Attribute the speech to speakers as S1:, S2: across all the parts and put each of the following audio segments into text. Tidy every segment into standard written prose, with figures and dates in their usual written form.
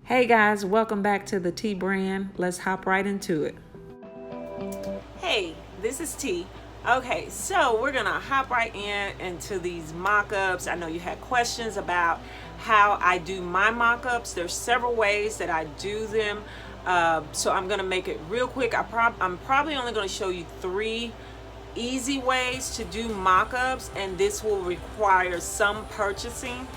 S1: Hey guys, welcome back to the T brand. Let's hop right into it.
S2: Hey, this is T. Okay, so we're gonna hop right into these mock-ups. I know you had questions about how I do my mock-ups. There's several ways that I do them. So I'm gonna make it real quick. I'm probably only gonna show you 3 easy ways to do mock-ups, and this will require some purchasing.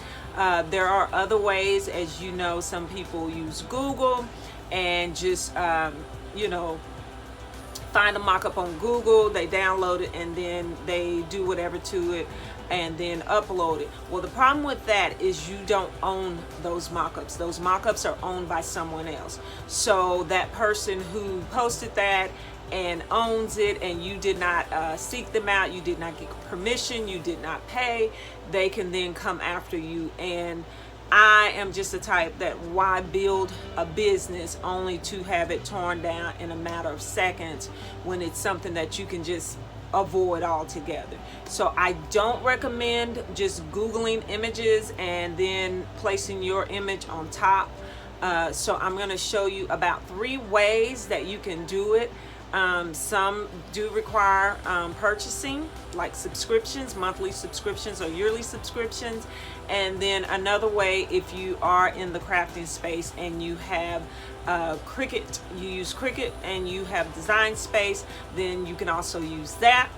S2: There are other ways, as you know. Some people use Google and just find a mock-up on Google, they download it, and then they do whatever to it and then upload it. Well, the problem with that is you don't own those mock-ups. Those mock-ups are owned by someone else. So that person who posted that and owns it, and you did not seek them out, you did not get permission, you did not pay, they can then come after you. And I am just the type that why build a business only to have it torn down in a matter of seconds when it's something that you can just avoid altogether. So I don't recommend just Googling images and then placing your image on top. So I'm going to show you about 3 ways that you can do it. Some do require purchasing, like subscriptions, monthly subscriptions or yearly subscriptions. And then another way, if you are in the crafting space and you have Cricut, you use Cricut and you have design space, then you can also use that.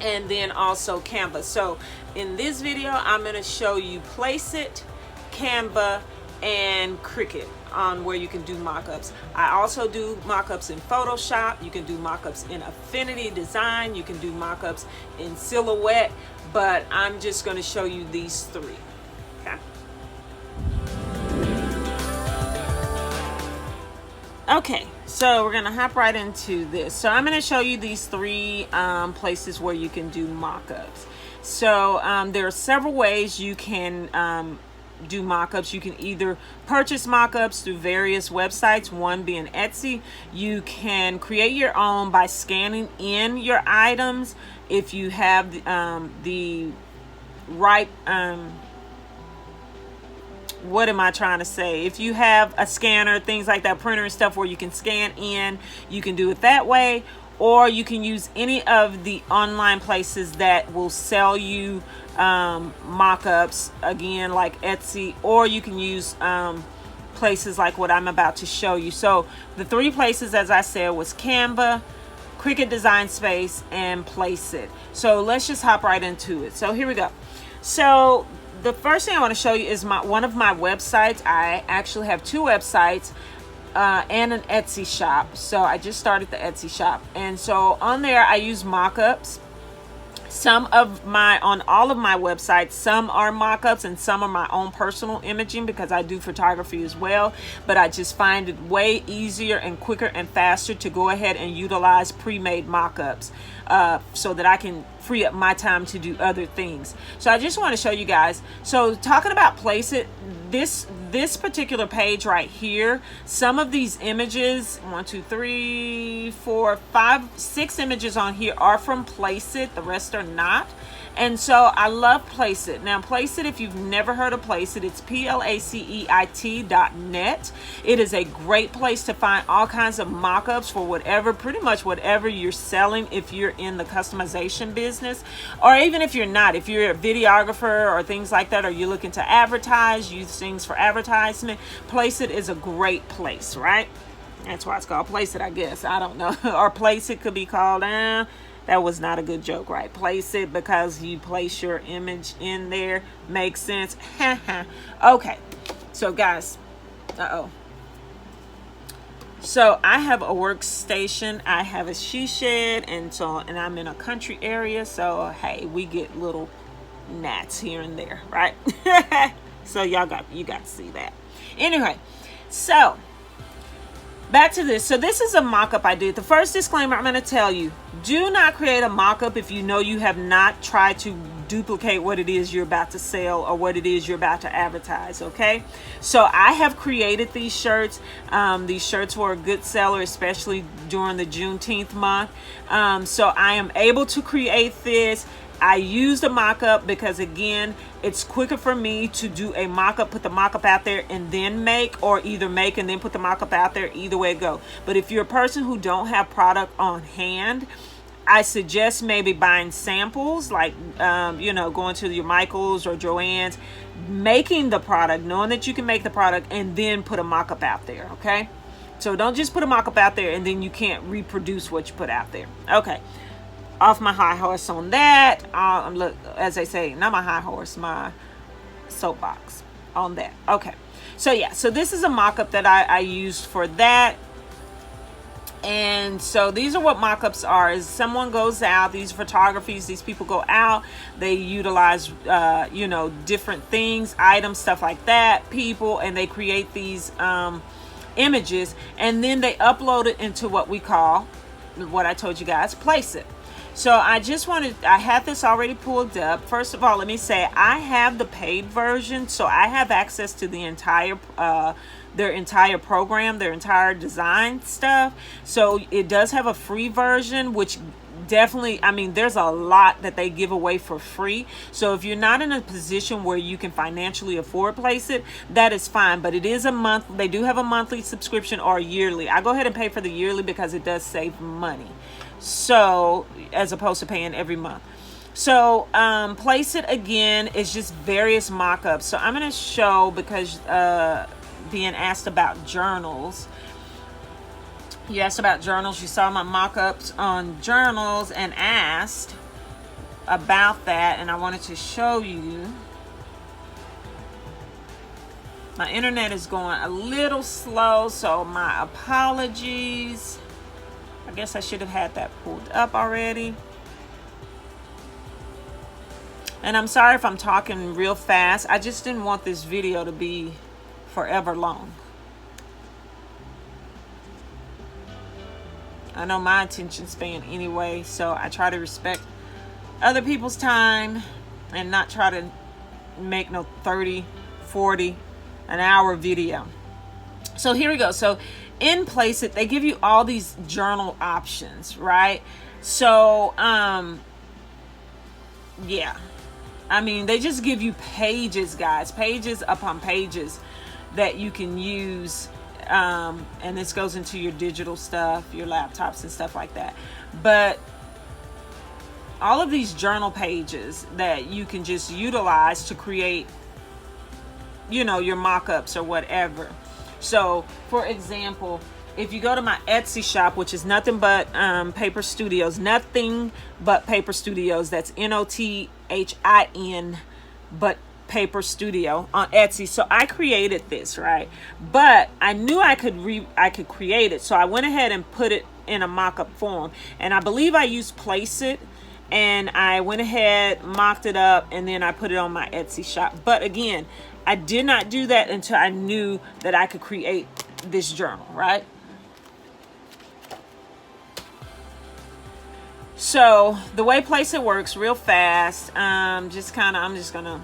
S2: And then also Canva. So in this video, I'm going to show you Placeit, Canva, and Cricut on where you can do mock-ups. I also do mock-ups in Photoshop. You can do mock-ups in Affinity Design. You can do mock-ups in Silhouette, but I'm just going to show you these 3. Okay. Okay, so we're going to hop right into this. So I'm going to show you these 3 places where you can do mock-ups. So there are several ways you can do mock-ups. You can either purchase mock-ups through various websites, one being Etsy. You can create your own by scanning in your items if you have the right what am I trying to say? If you have a scanner, things like that, printer and stuff where you can scan in, you can do it that way. Or you can use any of the online places that will sell you mock-ups, again, like Etsy, or you can use places like what I'm about to show you. So the 3 places, as I said, was Canva, Cricut Design Space, and Placeit. So let's just hop right into it. So here we go. So the first thing I want to show you is one of my websites. I actually have 2 websites. And an Etsy shop. So I just started the Etsy shop, and so on there I use mock-ups. On all of my websites, some are mock-ups and some are my own personal imaging, because I do photography as well. But I just find it way easier and quicker and faster to go ahead and utilize pre-made mock-ups so that I can free up my time to do other things. So I just want to show you guys. So talking about Placeit, this particular page right here, some of these images, 1, 2, 3, 4, 5, 6 images on here are from Placeit. The rest are not. And so I love Placeit. Now Placeit, if you've never heard of Placeit, it's placeit.net. It is a great place to find all kinds of mock-ups for pretty much whatever you're selling, if you're in the customization business, or even if you're not, if you're a videographer or things like that, or you're looking to advertise, use things for advertisement. Placeit is a great place, right? That's why it's called Placeit, I guess. I don't know. Or Placeit could be called, that was not a good joke, right? Placeit, because you place your image in there. Makes sense. Okay, so guys, so I have a workstation, I have a she shed, and I'm in a country area, so hey, we get little gnats here and there, right? So you got to see that. Anyway, so back to this. So this is a mock-up I did. The first disclaimer I'm going to tell you, do not create a mock-up if you know you have not tried to duplicate what it is you're about to sell or what it is you're about to advertise, okay? So I have created these shirts. These shirts were a good seller, especially during the Juneteenth month. So I am able to create this I used a mock-up because, again, it's quicker for me to do a mock-up, put the mock-up out there, and then make, or either make and then put the mock-up out there. Either way it go. But if you're a person who don't have product on hand, I suggest maybe buying samples, like, you know, going to your Michaels or Joann's, making the product, knowing that you can make the product, and then put a mock-up out there, okay? So don't just put a mock-up out there and then you can't reproduce what you put out there. Okay, off my high horse on that. Look, as they say, not my high horse, my soapbox on that. Okay, so yeah, so this is a mock-up that I used for that. And so these are what mock-ups are. Is someone goes out, these photographies, these people go out, they utilize you know, different things, items, stuff like that, people, and they create these images, and then they upload it into what we call, what I told you guys, Placeit. So I had this already pulled up. First of all, let me say I have the paid version, so I have access to the entire their entire program, their entire design stuff. So it does have a free version, which definitely, I mean, there's a lot that they give away for free. So if you're not in a position where you can financially afford Placeit, that is fine. But it is a month. They do have a monthly subscription or yearly. I go ahead and pay for the yearly because it does save money. So as opposed to paying every month. So Placeit, again, is just various mock-ups. So I'm going to show, because being asked about journals. You asked about journals. You saw my mock-ups on journals and asked about that, and I wanted to show you. My internet is going a little slow, so my apologies. I guess I should have had that pulled up already. And I'm sorry if I'm talking real fast. I just didn't want this video to be forever long. I know my attention span anyway, so I try to respect other people's time and not try to make no 30, 40 an hour video. So here we go. So in Placeit, they give you all these journal options, right? So yeah, I mean, they just give you pages, guys, pages upon pages that you can use, and this goes into your digital stuff, your laptops and stuff like that. But all of these journal pages that you can just utilize to create, you know, your mock-ups or whatever. So for example, if you go to my Etsy shop, which is nothing but Paper Studios, nothing but Paper Studios, that's NOTHIN, but Paper Studio on Etsy. So I created this, right? But I knew I could create it, so I went ahead and put it in a mock-up form, and I believe I used Placeit, and I went ahead, mocked it up, and then I put it on my Etsy shop. But again, I did not do that until I knew that I could create this journal, right? So the way Placeit works, real fast, I'm just gonna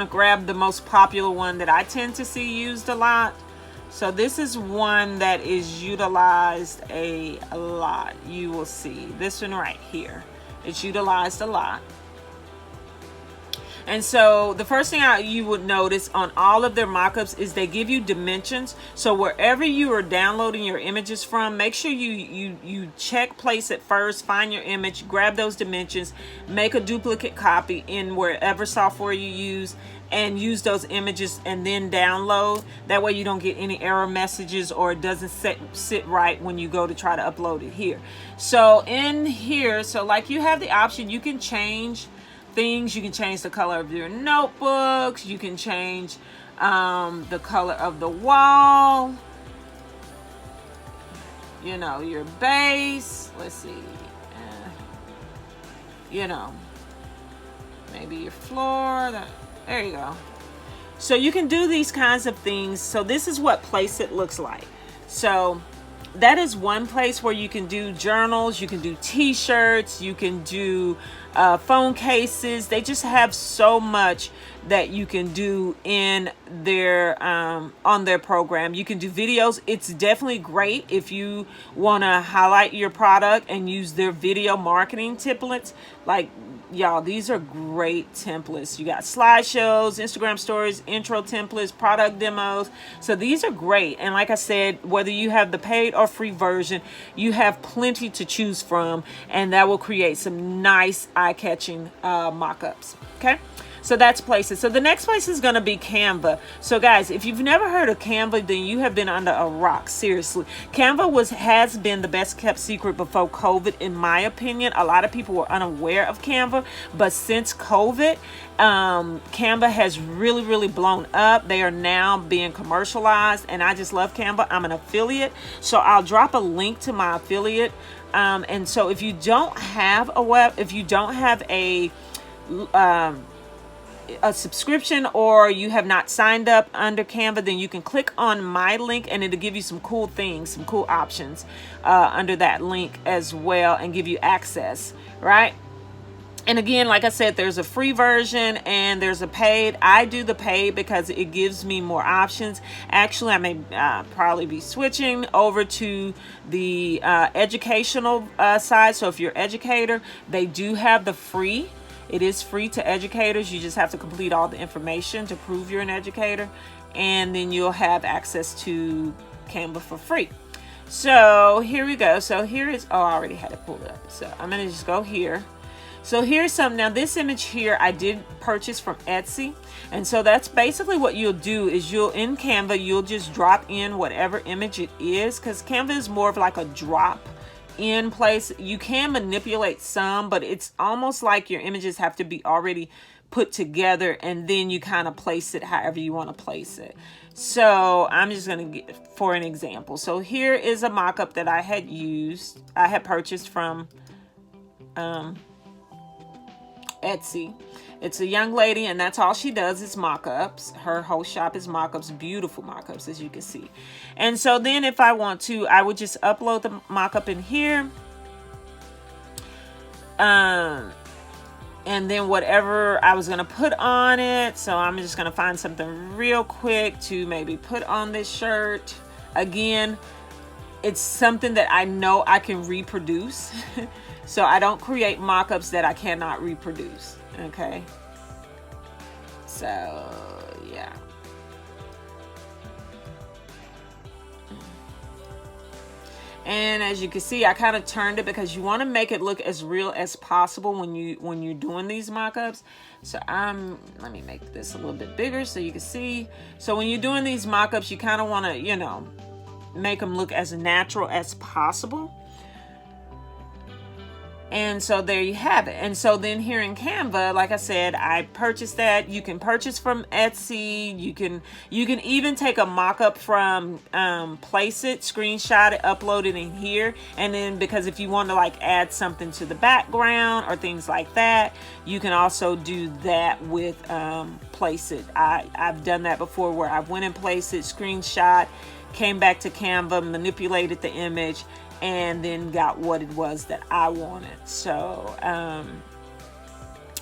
S2: grab the most popular one that I tend to see used a lot. So this is one that is utilized a lot. You will see this one right here. It's utilized a lot. And so the first thing you would notice on all of their mock-ups is they give you dimensions. So wherever you are downloading your images from, make sure you check Placeit first, find your image, grab those dimensions, make a duplicate copy in wherever software you use, and use those images and then download. That way you don't get any error messages, or it doesn't sit right when you go to try to upload it here. So in here, so like you have the option, you can change things. You can change the color of your notebooks. You can change the color of the wall. You know, your base. Let's see. You know, maybe your floor. There you go. So you can do these kinds of things. So this is what Placeit looks like. So that is one place where you can do journals, you can do t-shirts, you can do phone cases. They just have so much that you can do in their on their program. You can do videos. It's definitely great if you want to highlight your product and use their video marketing templates. Like, y'all, these are great templates. You got slideshows, Instagram stories, intro templates, product demos. So these are great. And like I said, whether you have the paid or free version, you have plenty to choose from, and that will create some nice eye-catching mock-ups. Okay, so that's Placeit. So the next place is going to be Canva. So guys, if you've never heard of Canva, then you have been under a rock. Seriously, Canva has been the best kept secret before COVID, in my opinion. A lot of people were unaware of Canva, but since COVID, Canva has really blown up. They are now being commercialized, and I just love Canva. I'm an affiliate, so I'll drop a link to my affiliate. And so if you don't have a subscription, or you have not signed up under Canva, then you can click on my link and it'll give you some cool things, some cool options under that link as well, and give you access, right? And again, like I said, there's a free version and there's a paid. I do the paid because it gives me more options. Actually, I may probably be switching over to the educational side. So if you're an educator, they do have the free. It is free to educators. You just have to complete all the information to prove you're an educator, and then you'll have access to Canva for free. So here we go. So here is, oh, I already had it pulled up. So I'm going to just go here. So here's some. Now this image here I did purchase from Etsy, and so that's basically what you'll do is in Canva you'll just drop in whatever image it is, because Canva is more of like a drop in place. You can manipulate some, but it's almost like your images have to be already put together, and then you kind of place it however you want to place it. So I'm just going to get for an example. So here is a mock-up that I had purchased from Etsy. It's a young lady, and that's all she does is mock-ups. Her whole shop is mock-ups, beautiful mock-ups, as you can see. And so then if I want to, I would just upload the mock-up in here. And then whatever I was going to put on it. So I'm just going to find something real quick to maybe put on this shirt. Again, it's something that I know I can reproduce. So I don't create mock-ups that I cannot reproduce. Okay. So, yeah. And as you can see, I kind of turned it because you want to make it look as real as possible when you're doing these mock-ups. So let me make this a little bit bigger so you can see. So when you're doing these mock-ups, you kind of want to, make them look as natural as possible. And so there you have it. And so then here in Canva, like I said, I purchased that. You can purchase from Etsy. You can even take a mock-up from Placeit, screenshot it, upload it in here. And then because if you want to like add something to the background or things like that, you can also do that with Placeit. I've done that before where I went in Placeit, screenshot, came back to Canva, manipulated the image, and then got what it was that I wanted. So,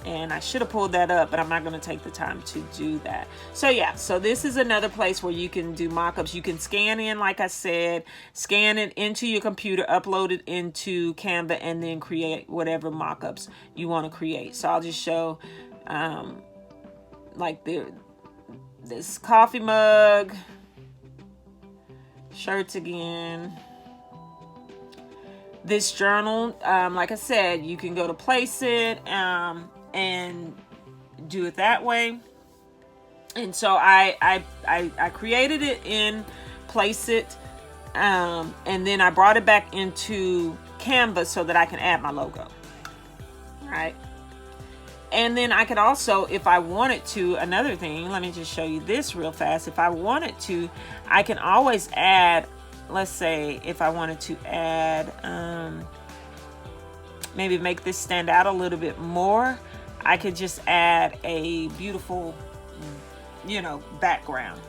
S2: and I should have pulled that up, but I'm not going to take the time to do that. So yeah, so this is another place where you can do mock-ups. You can scan in, like I said, scan it into your computer, upload it into Canva, and then create whatever mock-ups you want to create. So I'll just show like this coffee mug, shirts again. This journal, like I said, you can go to Placeit and do it that way. And so I created it in Placeit, and then I brought it back into Canva so that I can add my logo. All right. And then I could also, if I wanted to, another thing, let me just show you this real fast. If I wanted to, I can always add, let's say if I wanted to add, maybe make this stand out a little bit more, I could just add a beautiful, background.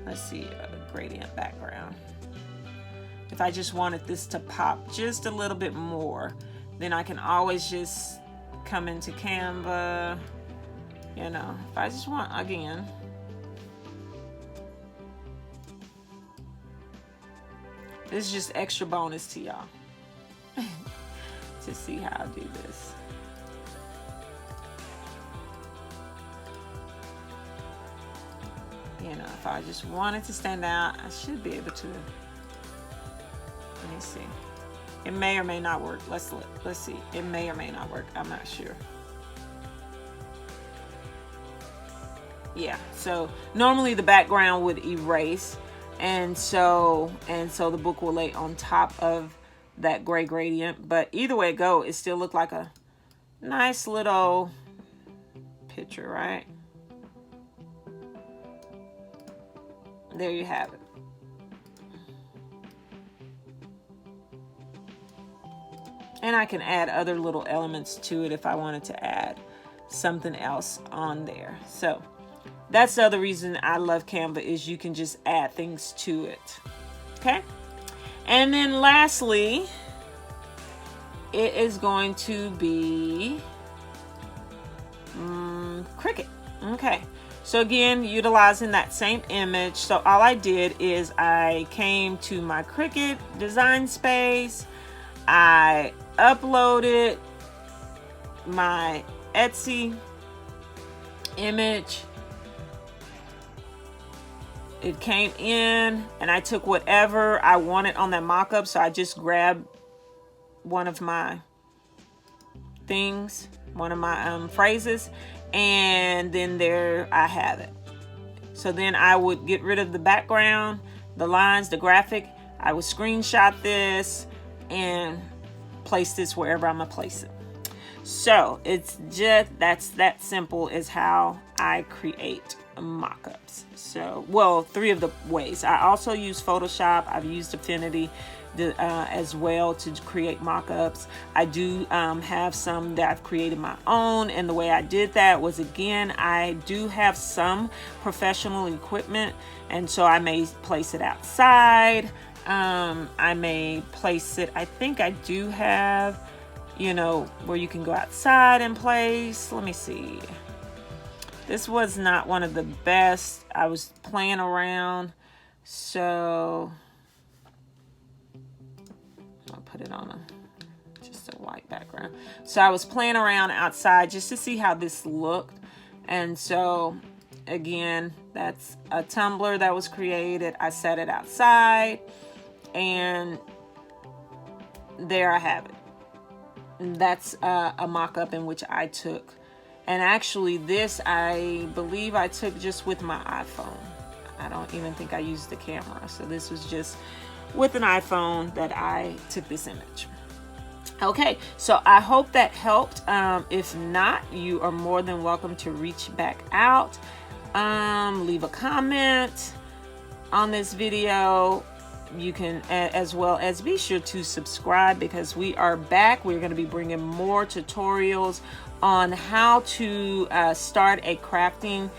S2: let's see, a gradient background. If I just wanted this to pop just a little bit more, then I can always just come into Canva, you know, if I just want, again, this is just extra bonus to y'all to see how I do this. You know, if I just wanted to stand out, I should be able to. Let me see. It may or may not work. Let's look. Let's see. It may or may not work. I'm not sure. Yeah. So normally the background would erase, and so the book will lay on top of that gray gradient. But either way it go, it still looked like a nice little picture, right? There you have it. And I can add other little elements to it if I wanted to add something else on there. So that's the other reason I love Canva, is you can just add things to it. Okay. And then lastly, it is going to be Cricut. Okay. So again, utilizing that same image. So all I did is I came to my Cricut design space. I uploaded my Etsy image. It came in and I took whatever I wanted on that mock-up. So I just grabbed one of my things, one of my phrases, and then there I have it. So then I would get rid of the background, the lines, the graphic. I would screenshot this and place this wherever I'm gonna place it. So it's just, that's that simple is how I create mock-ups. So, well, 3 of the ways. I also use Photoshop. I've used Affinity as well to create mock-ups. I do have some that I've created my own, and the way I did that was, again, I do have some professional equipment, and so I may place it outside. I may place it, I think I do have, you know, where you can go outside and place. Let me see. This was not one of the best. I was playing around, so I'll put it on just a white background. So I was playing around outside just to see how this looked. And so again, that's a tumbler that was created. I set it outside, and there I have it. That's a mock-up in which I took. And actually this, I believe I took just with my iPhone. I don't even think I used the camera. So this was just with an iPhone that I took this image. Okay, so I hope that helped. If not, you are more than welcome to reach back out. Leave a comment on this video. You can, as well as, be sure to subscribe, because we are back. We're going to be bringing more tutorials on how to start a crafting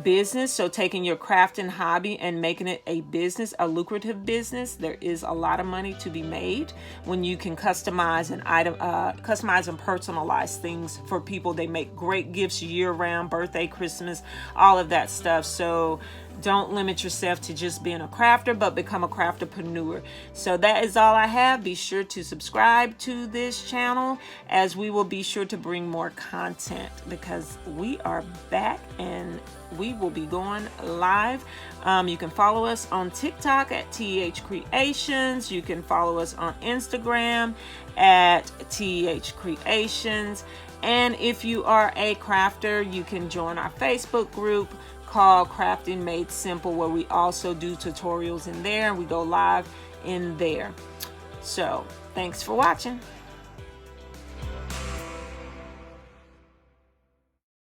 S2: business. So taking your crafting hobby and making it a business, a lucrative business. There is a lot of money to be made when you can customize an item, customize and personalize things for people. They make great gifts year round, birthday, Christmas, all of that stuff. So don't limit yourself to just being a crafter, but become a crafterpreneur. So that is all I have. Be sure to subscribe to this channel, as we will be sure to bring more content, because we are back and we will be going live. You can follow us on TikTok at TH Creations. You can follow us on Instagram at TH Creations. And if you are a crafter, you can join our Facebook group called Crafting Made Simple, where we also do tutorials in there. We go live in there. So thanks for watching.